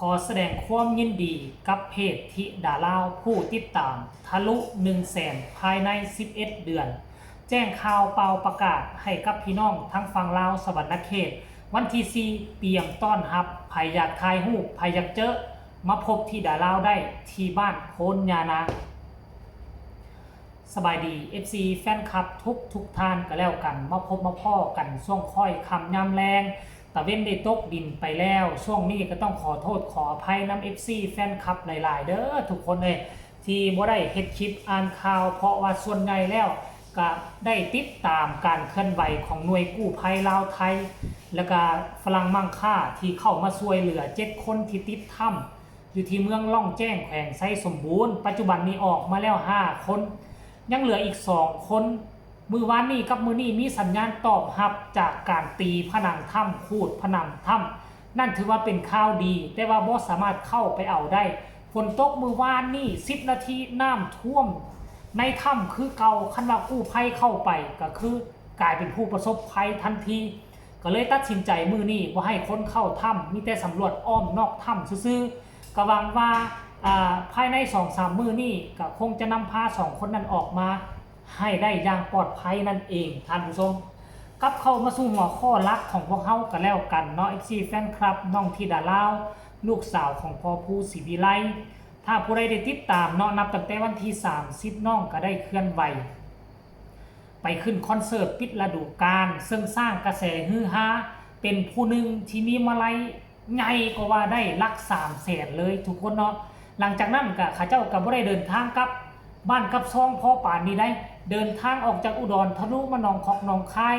ขอแสดงความยินดีกับเพจธิดาลาวผู้ติดตามทะลุ 100,000 ภายใน 11 เดือน แจ้งข่าวเปล่าประกาศให้กับพี่น้องทั้งฝั่งลาวสวรรณเขต วันที่ 4 เตรียมต้อนรับไผอยากถ่ายรูปไผอยากเจอมาพบธิดาลาวได้ที่บ้านโพนยานางสบายดี FC แฟนคลับทุกท่านก็แล้วกันมาพบมาพ่อกันช่วงค่อยคำยามแรงตะเว้นได้ตกดินไปแล้วช่วงนี้ก็ต้องขอโทษขออภัยน้ำ FC แฟนคลับหลายๆเด้อทุกคนเลยที่บ่ได้เฮ็ดคลิปอ่านข่าวเพราะว่าส่วนใหญ่แล้วก็ได้ติดตามการเคลื่อนไหวของหน่วยกู้ภัยลาวไทยแล้วก็ฝรั่งมั่งค่าที่เข้ามาช่วยเหลือ7คนที่ติดถ้ำอยู่ที่เมืองล่องแจ้งแขวงไซสมบูรณ์ปัจจุบันนี้ออกมาแล้ว5คนยังเหลืออีก2คนมือวานนี้กับมือนี้มีสัญญาณตอบรับจากการตีผนังถ้ำขูดผนังถ้ำนั่นถือว่าเป็นข่าวดีแต่ว่าบ่สามารถเข้าไปเอาได้ฝนตกมือวานนี้10 นาทีน้ำท่วมในถ้ำคือเก่าคันว่ากู้ภัยเข้าไปก็คือกลายเป็นผู้ประสบภัยทันทีก็เลยตัดสินใจมือนี้ว่าให้คนเข้าถ้ำมีแต่สำรวจอ้อมนอกถ้ำซื่อๆก็หวังว่าภายใน 2-3 มื้อนี้ก็คงจะนำพา2คนนั้นออกมาให้ได้อย่างปลอดภัยนั่นเองท่านผู้ชมกลับเข้ามาสู่หัวข้อหลักของพวกเฮากันแล้วกันเนาะ FC แฟนคลับน้องธิดาลาวลูกสาวของพ่อผู้ศรีวิไลถ้าผู้ใดได้ติดตามเนาะนับตั้งแต่วันที่30น้องก็ได้เคลื่อนไหวไปขึ้นคอนเสิร์ตปิดฤดูกาลซึ่งสร้างกระแสฮือฮาเป็นผู้หนึ่งที่มีมาลัยใหญ่ก็ว่าได้หลัก300,000เลยทุกคนเนาะหลังจากนั้นก็ข้าเจ้าก็บ่ได้เดินทางกลับบ้านกับซองพ่อป่านนี้ได้เดินทางออกจากอุดรทะลุมาหนองคอกหนองคาย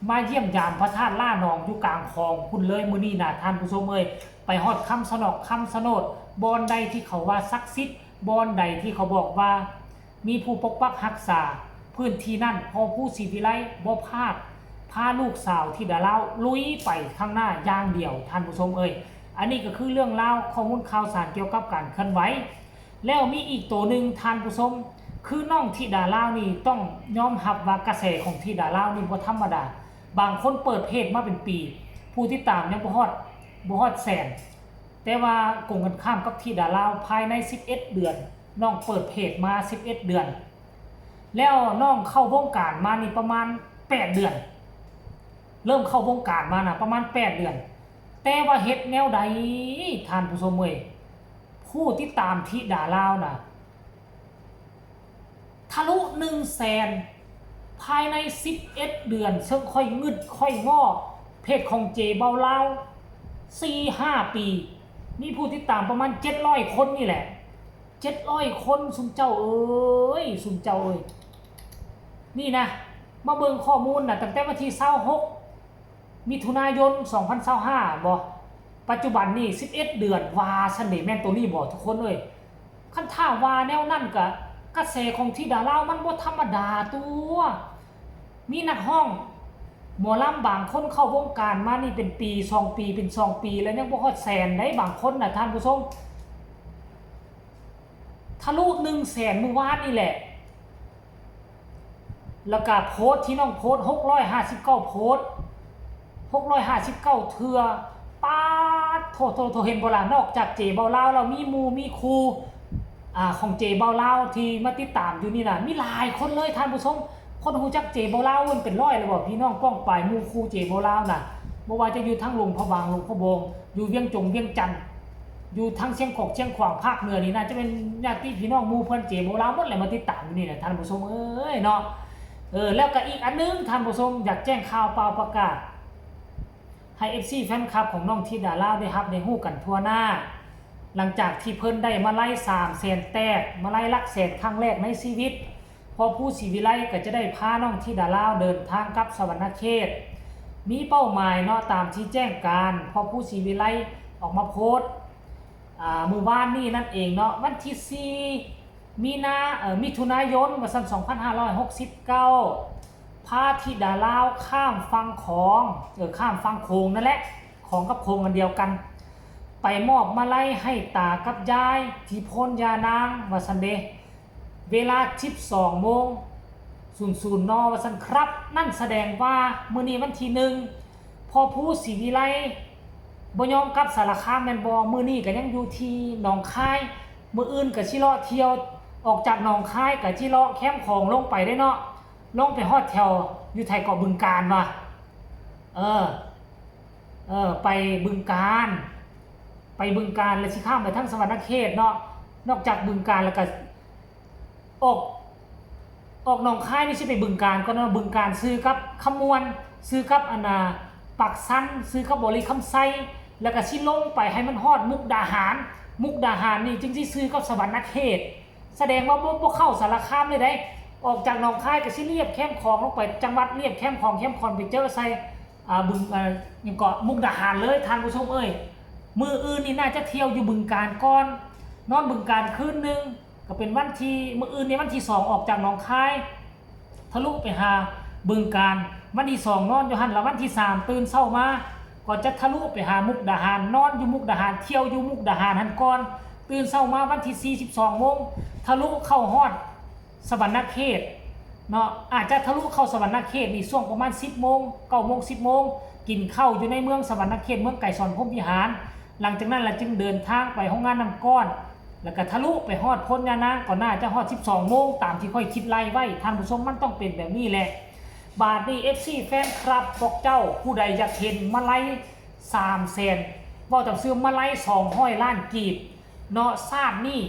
มาเยี่ยมยามพระธาตุล่าหนองอยู่กลางคลองคุณเลยมื้อนี้น่ะท่านผู้ชมเอ้ยไปฮอดคำสนอกคำสนดบอนใดที่เขาว่าศักดิ์สิทธิ์บอนใดที่เขาบอกว่ามีผู้ปกปักรักษาพื้นที่นั่นพอผู้ศรีวิไลบ่พลาดพาลูกสาวธิดาลาวลุยไปข้างหน้าอย่างเดียวท่านผู้ชมเอ้ยอันนี้ก็คือเรื่องราวข้อมูลข่าวสารเกี่ยวกับการเคลื่อนไหวแล้วมีอีกตัวหนึ่งท่านผู้ชมคือน้องธิดาลาวนี่ต้องยอมรับว่ากระแสของธิดาลาวนี่บ่ธรรมดาบางคนเปิดเพจมาเป็นปีผู้ที่ตามยังบ่ฮอดแสนแต่ว่ากงกันข้ามกับธิดาลาวภายใน11เดือนน้องเปิดเพจมา11เดือนแล้วน้องเข้าวงการมานี่ประมาณ8เดือนเริ่มเข้าวงการมานะประมาณ8เดือนแต่ว่าเฮ็ดแนวใดท่านผู้ชมเอ้ยผู้ที่ตามธิดาลาวน่ะทะลุ 100,000 ภายใน11เดือนซึ่งค่อยงึดค่อยงอเพจของเจเบาลาว 4-5 ปีมีผู้ติดตามประมาณ700คนนี่แหละ700คนสุมเจ้าเอ้ยสุมเจ้าเอ้ยนี่นะมาเบิ่งข้อมูลนะตั้งแต่วันที่26มิถุนายน2025บ่ปัจจุบันนี่11เดือนว่าซันเดแม่นตัวนี้บ่ทุกคนเอ้ยคันถ้าว่าแนวนั้นก็กระแสของธิดาลาวมันบ่ธรรมดาตัวมีนักห้องหมอลำบางคนเข้าวงการมานี่เป็นปี2ปีเป็น2ปีแล้วยังบ่ฮอดแสนได้บางคนน่ะท่านผู้ชมทะลุ 100,000 เมื่อวานนี่แหละแล้วก็โพสต์ที่น้องโพสต์659โพสต์659เทื่อป๊าดโทเห็นบ่ล่ะนอกจากเจเบาลาวเรามีหมู่มีครูของเจเบาลาวที่มาติดตามอยู่นี่น่ะมีหลายคนเลยท่านผู้ชมคนรู้จักเจเบาลาวมันเป็นร้อยเลยบ่พี่น้องป้องปายหมู่ครูเจเบาลาวน่ะบ่ว่าจะอยู่ทั้งหลวงพระบางหลวงพระบงอยู่เวียงจงเวียงจันทน์อยู่ทั้งเชียงของเชียงขวางภาคเหนือนี่น่าจะเป็นญาติพี่น้องหมู่เพิ่นเจเบาลาวหมดเลยมาติดตามอยู่นี่น่ะท่านผู้ชมเอ้ยเนาะแล้วก็อีกอันนึงท่านผู้ชมอยากแจ้งข่าวเปล่าประกาศให้ FC แฟนคลับของน้องธิดาลาวได้รับได้ฮู้กันทั่วหน้าหลังจากที่เพิ่นได้มาไล่300,000แตกมาไล่ลักแสนครั้งแรกในชีวิตพอผู้ศรีวิไลก็จะได้พาน้องธิดาลาวเดินทางกลับสวรรณเขตมีเป้าหมายเนาะตามที่แจ้งการพอผู้ศรีวิไลออกมาโพสต์มื้อวานนี้นั่นเองเนาะวันที่4มิถุนายน2569พาธิดาลาวข้ามฝั่งข้ามฝั่งโขงนั่นแหละของกับโขงอันเดียวกันไปมอบมาลัยให้ตากับยายที่โพนยานางว่าซั่นเด้เวลา 12:00 นว่าซั่นครับนั่นแสดงว่ามื้อนี้วันที่1พอผู้ศรีวิไล บ่ยอมกลับสารคามแม่นบ่มื้อนี้ก็ยังอยู่ที่หนองคายมื้ออื่นก็สิเลาะเที่ยวออกจากหนองคายก็สิเลาะแคมป์ของลงไปได้เนาะลงไปฮอดแถวอยู่ไทยเกาะบึงกาฬว่ะเออไปบึงกาฬแล้วสิข้ามไปทางสวรรณเขตเนาะนอกจากบึงกาฬแล้วก็ออกหนองคายนี่สิไปบึงกาฬก็เนาะบึงกาฬซื้อกับขมวนซื้อกับปักซันซื้อกับบริคำไซแล้วก็สิลงไปให้มันฮอดมุกดาหารนี่จึงสิซื้อกับสวรรณเขตแสดงว่าบ่เข้าสารคามเลยได้ออกจากหนองคายก็สิเรียบแคมป์ของลงไปจังหวัดเรียบแคมป์ของแคมป์คอนไปเจอใส่บึงยังเกาะมุกดาหารเลยท่านผู้ชมเอ้ยมื้ออื่นนี่น่าจะเที่ยวอยู่บึงกาฬก่อนนอนบึงกาฬคืนนึงก็เป็นวันที่มื้ออื่นนี่วันที่2ออกจากหนองคายทะลุไปหาบึงกาฬวันที่2นอนอยู่หั่นแล้ววันที่3ตื่นเช้ามาก็จะทะลุไปหามุกดาหารนอนอยู่มุกดาหารเที่ยวอยู่มุกดาหารหั่นก่อนตื่นเช้ามาวันที่42 โมงทะลุเข้าฮอดสวรรณเขตเนาะอาจจะทะลุเข้าสวรรณเขตนี่ช่วงประมาณ10 โมง9 โมง10 โมงกินข้าวอยู่ในเมืองสวรรณเขตเมืองไก่สอนพรหมวิหารหลังจากนั้นเราจึงเดินทางไปห้องงานน้ำก้อนแล้วก็ทะลุไปฮอดพ้นยานางก่อนหน้าจะฮอด12 โมงตามที่ค่อยคิดไล่ไว้ท่านผู้ชมมันต้องเป็นแบบนี้แหละบาทนี้ FC แฟนคลับบอกเจ้าผู้ใดอยากเห็นมาไล่300,000บ่ต้องซื้อมาไล่200 ล้านกีบเนาะทราบนี่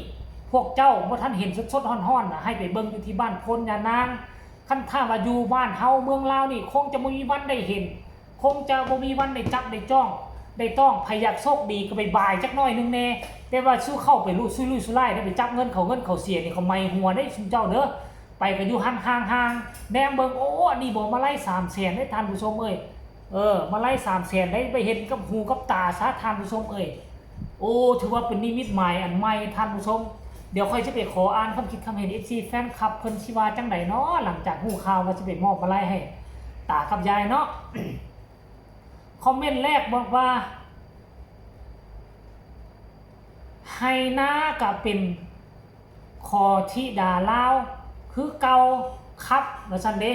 พวกเจ้าบ่ทันเห็นสดๆฮ้อนๆน่ะให้ไปเบิ่งอยู่ที่บ้านพ้นยานางคันถ้าว่าอยู่บ้านเฮาเมืองลาวนี่คงจะบ่มีวันได้เห็นคงจะบ่มีวันได้จับได้จ้องได้ต้องใครอยากโชคดีก็ไปบายจักหน่อยนึงแน่แต่ว่าสู้เข้าไปลุยสุร่ายได้ไปจับเงินเขาเสียนี่เขาไม่หัวได้ซุมเจ้าเด้อไปก็อยู่ห่างๆแนมเบิ่งโอ้อันนี้บ่มาไล่300,000ได้ท่านผู้ชมเอ้ยมาไล่300,000ได้ไปเห็นกับหูกับตาซะท่านผู้ชมเอ้ยโอ้ถือว่าเป็นนิมิตใหม่อันใหม่ท่านผู้ชมเดี๋ยวค่อยจะไปขออ่านความคิดความเห็น FC แฟนคลับเพิ่นสิว่าจังได๋เนาะหลังจากฮู้ข่าวว่าจะไปมอบมาไล่ให้ตากับยายเนาะ คอมเมนต์แรกบอกว่าไฮนาก็เป็นคอธิดาลาวคือเก่าครับว่าซั่นเด้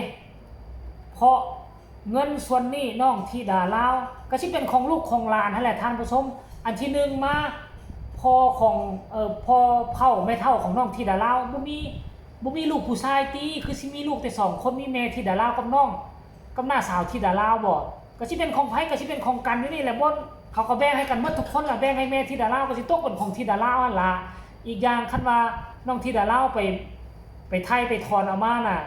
เพราะเงินส่วนนี้น้องธิดาลาวก็สิเป็นของลูกของหลานนั่นแหละท่านผู้ชมอันที่1มาพ่อของพ่อเฒ่าแม่เฒ่าของน้องธิดาลาวบ่มีลูกผู้ชายติคือสิมีลูกแต่2คนมีแม่ธิดาลาวกับน้องกับน้าสาวธิดาลาวบ่ก็สิเป็นของไผก็สิเป็นของกันอยู่นี่แหละบ่เขาก็แบ่งให้กันหมดทุกคนล่ะแบ่งให้แม่ธิดาลาวก็สิตกเป็นของธิดาลาวนั่นล่ะอีกอย่างคันว่าน้องธิดาลาวไปไทยไปถอนเอามาน่ะ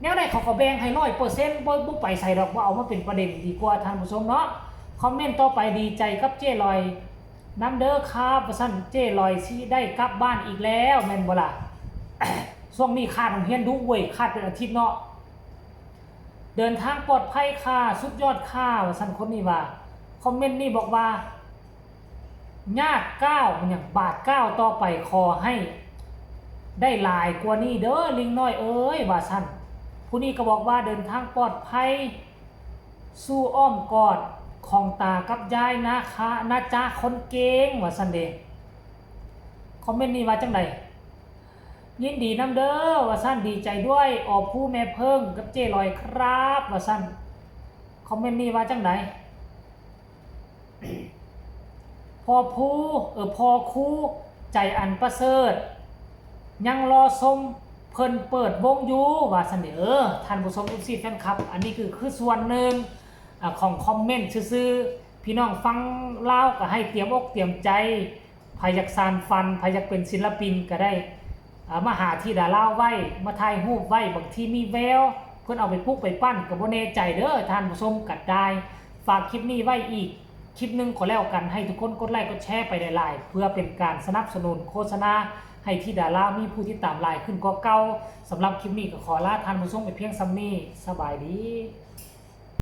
แนวใดเขาก็แบ่งให้ 100% บ่ไปใส่ดอกบ่เอามาเป็นประเด็นดีกว่าท่านผู้ชมเนาะคอมเมนต์ต่อไปดีใจกับเจ้ลอยน้ำเด้อครับว่าซั่นเจ้ลอยสิได้กลับบ้านอีกแล้วแม่นบ่ล่ะ ช่วงนี้ขาดโรงเรียนดูเว้ยขาดเป็นอาทิตย์เนาะเดินทางปลอดภัยค่ะสุดยอดค่ะว่าซั่นคนนี้ว่าคอมเมนต์นี่บอกว่าญาติ9มันหยังบาท9ต่อไปขอให้ได้หลายกว่านี้เด้อลิงน้อยเอ้ยว่าซั่นผู้นี้ก็บอกว่าเดินทางปลอดภัยสู้อ้อมกอดของตากับยายนะคะนะจ๊ะคนเก่งว่าซั่นเด้คอมเมนต์นี้ว่าจังได๋ยินดีนำเด้อว่าซั่นดีใจด้วยออกผู้แม่เพิ่งกับเจ้ลอยครับว่าซั่นคอมเมนต์นี้ว่าจังได๋พอครูใจอันประเสริฐยังรอชมเพิ่นเปิดวงอยู่ว่าซั่นเด้อท่านผู้ชม FC แฟนคลับอันนี้คือส่วนหนึ่งของคอมเมนต์ซื่อๆพี่น้องฟังลาวก็ให้เตรียมอกเตรียมใจใครอยากสานฝันใครอยากเป็นศิลปินก็ได้มาหาที่ดาลาวไว้มาถ่ายรูปไว้บางทีมีแววเพิ่นเอาไปปลูกไปปั้นก็บ่แน่ใจเด้อท่านผู้ชมก็ได้ฝากคลิปนี้ไว้อีกคลิปนึงขอแล้วกันให้ทุกคนกดไลค์กดแชร์ไปหลายๆเพื่อเป็นการสนับสนุนโฆษณาให้ที่ดารามีผู้ที่ตามหลายขึ้นกว่าเก่าสำหรับคลิปนี้ก็ขอลาท่านผู้ชมไปเพียงส่ำนี้สบายดี